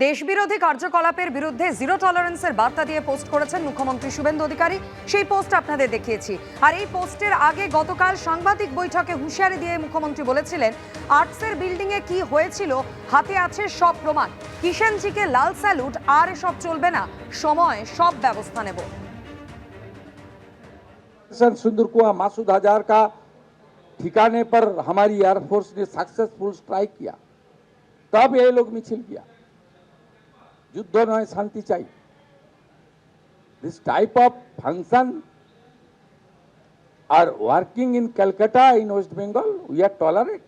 দেশবিরোধী কার্যকলাপের বিরুদ্ধে জিরো টলারেন্সের বার্তা দিয়ে পোস্ট করেছেন মুখ্যমন্ত্রী শুভেন্দু অধিকারী। সেই পোস্ট আপনাদের দেখিয়েছি। আর এই পোস্টের আগে গতকাল সাংবাদিক বৈঠকে হুঁশিয়ারি দিয়ে মুখ্যমন্ত্রী বলেছিলেন, আর্টসের বিল্ডিং এ কি হয়েছিল হাতে আছে সব প্রমাণ। কিষেনজিকে লাল স্যালুট আর এসব চলবে না, সময় সব ব্যবস্থা নেব। सिंदूरकुआ मासूद हजार का ठिकाने पर हमारी एयरफोर्स ने सक्सेसफुल स्ट्राइक किया, तब ये लोग मिছিল किया। युद्ध नয় शांति चाहिए। This type of function are working in Calcutta in West Bengal, we are tolerate?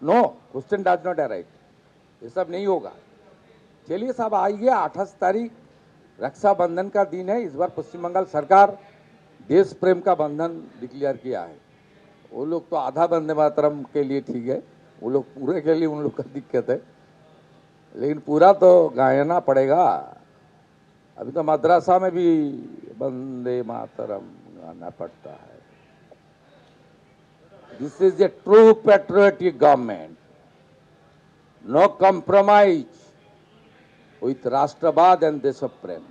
No, question does not arise. ये सब नहीं होगा। चलिए साहब, आइए 28 तारीख रक्षाबंधन का दिन है। इस बार पश्चिम बंगाल सरकार देश प्रेम का बंधन डिक्लेयर किया है। वो लोग तो आधा वंदे मातरम के लिए ठीक है, वो लोग पूरे के लिए उन लोग का दिक्कत है, लेकिन पूरा तो गायना पड़ेगा। अभी तो मद्रासा में भी वंदे मातरम गाना पड़ता है। This is a true patriotic government, no compromise with राष्ट्रवाद एंड देश प्रेम।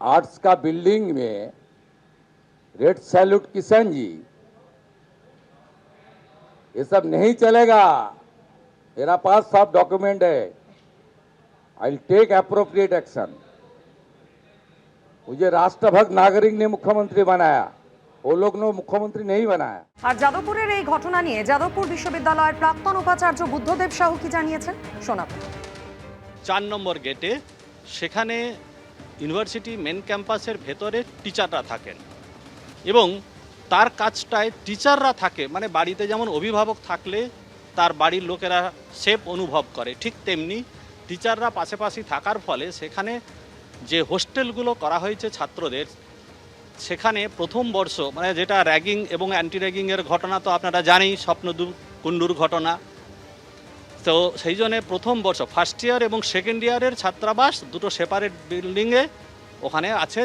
आर्ट्स का बिल्डिंग में रेड सैल्यूट किशन जी, ये सब नहीं चलेगा। मेरा पास सब डॉक्यूमेंट है। I will take appropriate action. मुझे राष्ट्रभक्त नागरिक ने मुख्यमंत्री बनाया, वो लोग ने मुख्यमंत्री नहीं बनाया। আর যাদবপুরের এই ঘটনা নিয়ে যাদবপুর বিশ্ববিদ্যালয়ের প্রাক্তন উপাচার্য বুদ্ধদেব সাহু কি জানিয়েছেন শোনাব। 4 নম্বর গেটে সেখানে ইউনিভার্সিটি মেন ক্যাম্পাসের ভেতরে টিচাররা থাকেন এবং তার কাজটায় টিচাররা থাকে, মানে বাড়িতে যেমন অভিভাবক থাকলে তার বাড়ির লোকেরা সেফ অনুভব করে, ঠিক তেমনি টিচাররা পাশাপাশি থাকার ফলে সেখানে যে হোস্টেলগুলো করা হয়েছে ছাত্রদের, সেখানে প্রথম বর্ষ মানে যেটা র্যাগিং এবং অ্যান্টি র্যাগিংয়ের ঘটনা তো আপনারা জানেই, কুণ্ডুর ঘটনা। তো সেই জন্যে প্রথম বর্ষ ফার্স্ট ইয়ার এবং সেকেন্ড ইয়ারের ছাত্রাবাস দুটো সেপারেট বিল্ডিংয়ে ওখানে আছে,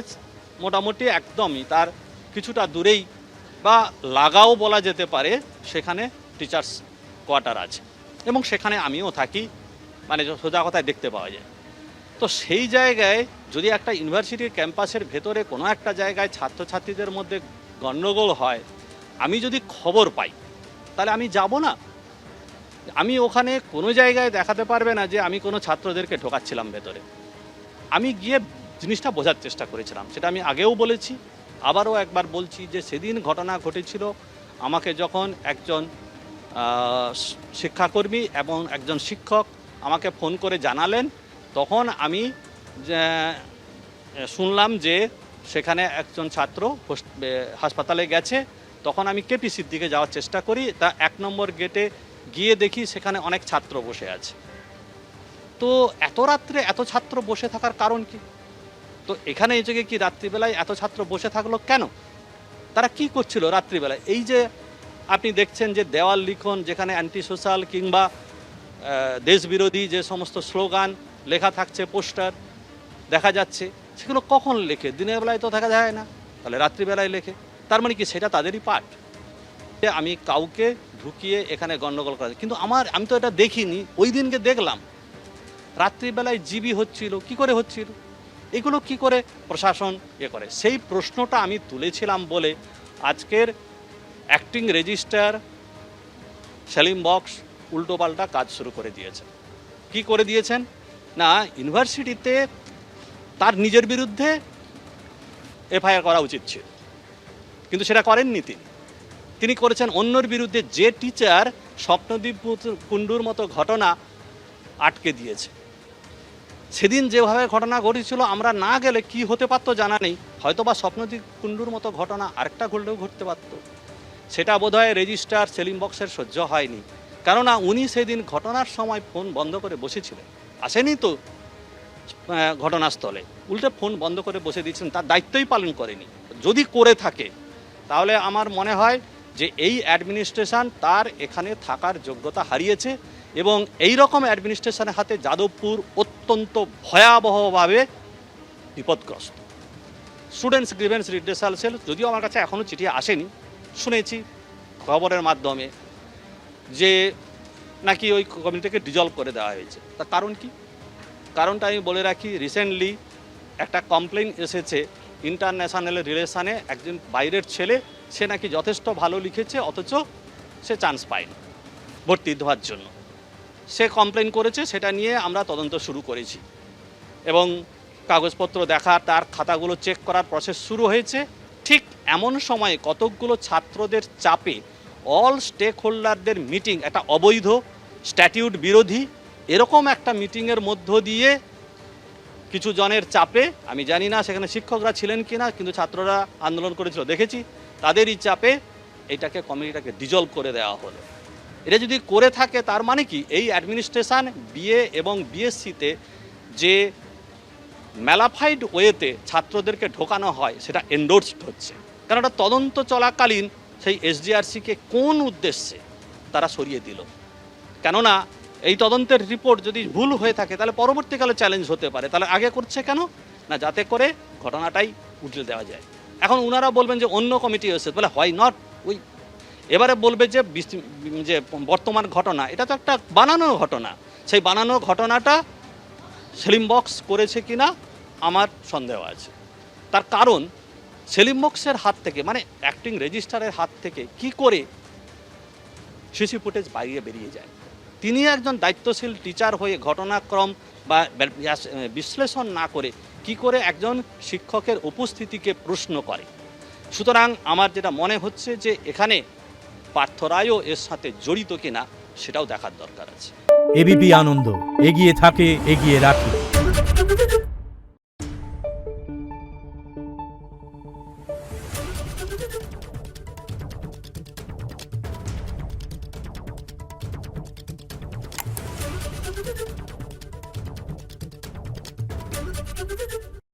মোটামুটি একদমই তার কিছুটা দূরেই বা লাগাও বলা যেতে পারে সেখানে টিচার্স কোয়ার্টার আছে এবং সেখানে আমিও থাকি, মানে সোজা কথায় দেখতে পাওয়া যায়। তো সেই জায়গায় যদি একটা ইউনিভার্সিটির ক্যাম্পাসের ভেতরে কোনো একটা জায়গায় ছাত্রছাত্রীদের মধ্যে গণ্ডগোল হয়, আমি যদি খবর পাই তাহলে আমি যাব না? আমি ওখানে কোনো জায়গায় দেখাতে পারবে না যে আমি কোনো ছাত্রদেরকে ঢোকাচ্ছিলাম ভেতরে। আমি গিয়ে জিনিসটা বোঝার চেষ্টা করেছিলাম, সেটা আমি আগেও বলেছি, আবারও একবার বলছি যে সেদিন ঘটনা ঘটেছিল আমাকে যখন একজন শিক্ষাকর্মী এবং একজন শিক্ষক আমাকে ফোন করে জানালেন, তখন আমি শুনলাম যে সেখানে একজন ছাত্র হাসপাতালে গেছে। তখন আমি কেপিসির দিকে যাওয়ার চেষ্টা করি, তা 1 নম্বর গেটে গিয়ে দেখি সেখানে অনেক ছাত্র বসে আছে। তো এত রাত্রে এত ছাত্র বসে থাকার কারণ কি? তো এখানে এই জায়গায় কি রাত্রিবেলায় এত ছাত্র বসে থাকলো কেন? তারা কি করছিল রাত্রিবেলায়? এই যে আপনি দেখছেন যে দেওয়াল লিখন, যেখানে অ্যান্টি সোশ্যাল কিংবা দেশবিরোধী যে সমস্ত স্লোগান লেখা থাকছে, পোস্টার দেখা যাচ্ছে, সেগুলো কখন লেখে? দিনের বেলায় তো দেখা যায় না, তাহলে রাত্রিবেলায় লেখে। তার মানে কি সেটা তাদেরই পাঠ? আমি কাউকে ঢুকিয়ে এখানে গণ্ডগোল করা, কিন্তু আমি তো এটা দেখিনি, ওই দিনকে দেখলাম রাত্রিবেলায় জিবি হচ্ছিল, কি করে হচ্ছিল, এগুলো কি করে প্রশাসন করে? সেই প্রশ্নটা আমি তুলেছিলাম বলে আজকের অ্যাক্টিং রেজিস্ট্রার সেলিম বক্স উল্টোপাল্টা কাজ শুরু করে দিয়েছেন। কি করে দিয়েছেন না, ইউনিভার্সিটিতে তার নিজের বিরুদ্ধে এফআইআর করা উচিত ছিল, কিন্তু সেটা করেননি তিনি করেছেন অন্যর বিরুদ্ধে। যে টিচার স্বপ্নদ্বীপ কুণ্ডুর মতো ঘটনা আটকে দিয়েছে, সেদিন যেভাবে ঘটনা ঘটেছিল আমরা না গেলে কি হতে পারতো জানা নেই, হয়তো বা স্বপ্নদ্বীপ কুণ্ডুর মতো ঘটনা আরেকটা ঘটলেও ঘটতে পারত। সেটা বোধহয় রেজিস্ট্রার সেলিম বক্সের সহ্য হয়নি, কেননা উনি সেদিন ঘটনার সময় ফোন বন্ধ করে বসেছিলেন, আসেনি তো ঘটনাস্থলে, উল্টে ফোন বন্ধ করে বসে দিয়েছেন, তার দায়িত্বই পালন করেনি। যদি করে থাকে তাহলে আমার মনে হয় যে এই অ্যাডমিনিস্ট্রেশন তার এখানে থাকার যোগ্যতা হারিয়েছে এবং এই রকম অ্যাডমিনিস্ট্রেশনের হাতে যাদবপুর অত্যন্ত ভয়াবহভাবে বিপদগ্রস্ত। স্টুডেন্টস গ্রিভেন্স রিড্রেসাল সেল, যদিও আমার কাছে এখনও চিঠি আসেনি, শুনেছি খবরের মাধ্যমে যে নাকি ওই কমিটিকে ডিজলভ করে দেওয়া হয়েছে। তার কারণ কি? কারণটা আমি বলে রাখি, রিসেন্টলি একটা কমপ্লেন এসেছে ইন্টারন্যাশনাল রিলেশনে, একজন বাইরের ছেলে, সে নাকি যথেষ্ট ভালো লিখেছে অথচ সে চান্স পায়নি ভর্তি হওয়ার জন্য। সে কমপ্লেন করেছে, সেটা নিয়ে আমরা তদন্ত শুরু করেছি এবং কাগজপত্র দেখা, তার খাতাগুলো চেক করার প্রসেস শুরু হয়েছে। ঠিক এমন সময়ে কতকগুলো ছাত্রদের চাপে অল স্টেক হোল্ডারদের মিটিং, একটা অবৈধ স্ট্যাটিউট বিরোধী এরকম একটা মিটিংয়ের মধ্য দিয়ে কিছু জনের চাপে, আমি জানি না সেখানে শিক্ষকরা ছিলেন কিনা, কিন্তু ছাত্ররা আন্দোলন করেছিল দেখেছি, তাদেরই চাপে এইটাকে কমিটিটাকে ডিজলভ করে দেওয়া হলো। এটা যদি করে থাকে তার মানে কি, এই অ্যাডমিনিস্ট্রেশন বিএ এবং বিএসসিতে যে ম্যালাফাইড ওয়েতে ছাত্রদেরকে ঢোকানো হয় সেটা এন্ডোর্সড হচ্ছে। কারণ এটা তদন্ত চলাকালীন সেই এসডিআরসিকে কোন উদ্দেশ্যে তারা সরিয়ে দিল? কেননা এই তদন্তের রিপোর্ট যদি ভুল হয়ে থাকে তাহলে পরবর্তীকালে চ্যালেঞ্জ হতে পারে। তাহলে আগে করছে কেন না, যাতে করে ঘটনাটাই উঠলে দেওয়া যায়। এখন ওনারা বলবেন যে অন্য কমিটি এসে, বলে হয় নট ওই, এবারে বলবে যে যে বর্তমান ঘটনা এটা তো একটা বানানো ঘটনা, সেই বানানো ঘটনাটা সেলিম বক্স করেছে কিনা আমার সন্দেহ আছে। তার কারণ সেলিম বক্সের হাত থেকে, মানে অ্যাক্টিং রেজিস্ট্রারের হাত থেকে কি করে সিসি ফুটেজ বাইরে বেরিয়ে যায়? তিনি একজন দায়িত্বশীল টিচার হয়ে ঘটনাক্রম বা বিশ্লেষণ না করে কি করে একজন শিক্ষকের উপস্থিতিকে প্রশ্ন করে? সুতরাং আমার যেটা মনে হচ্ছে যে এখানে পার্থ রায়ও এর সাথে জড়িত কিনা সেটাও দেখার দরকার আছে। এবিপি আনন্দ, এগিয়ে থাকে, এগিয়ে রাখে।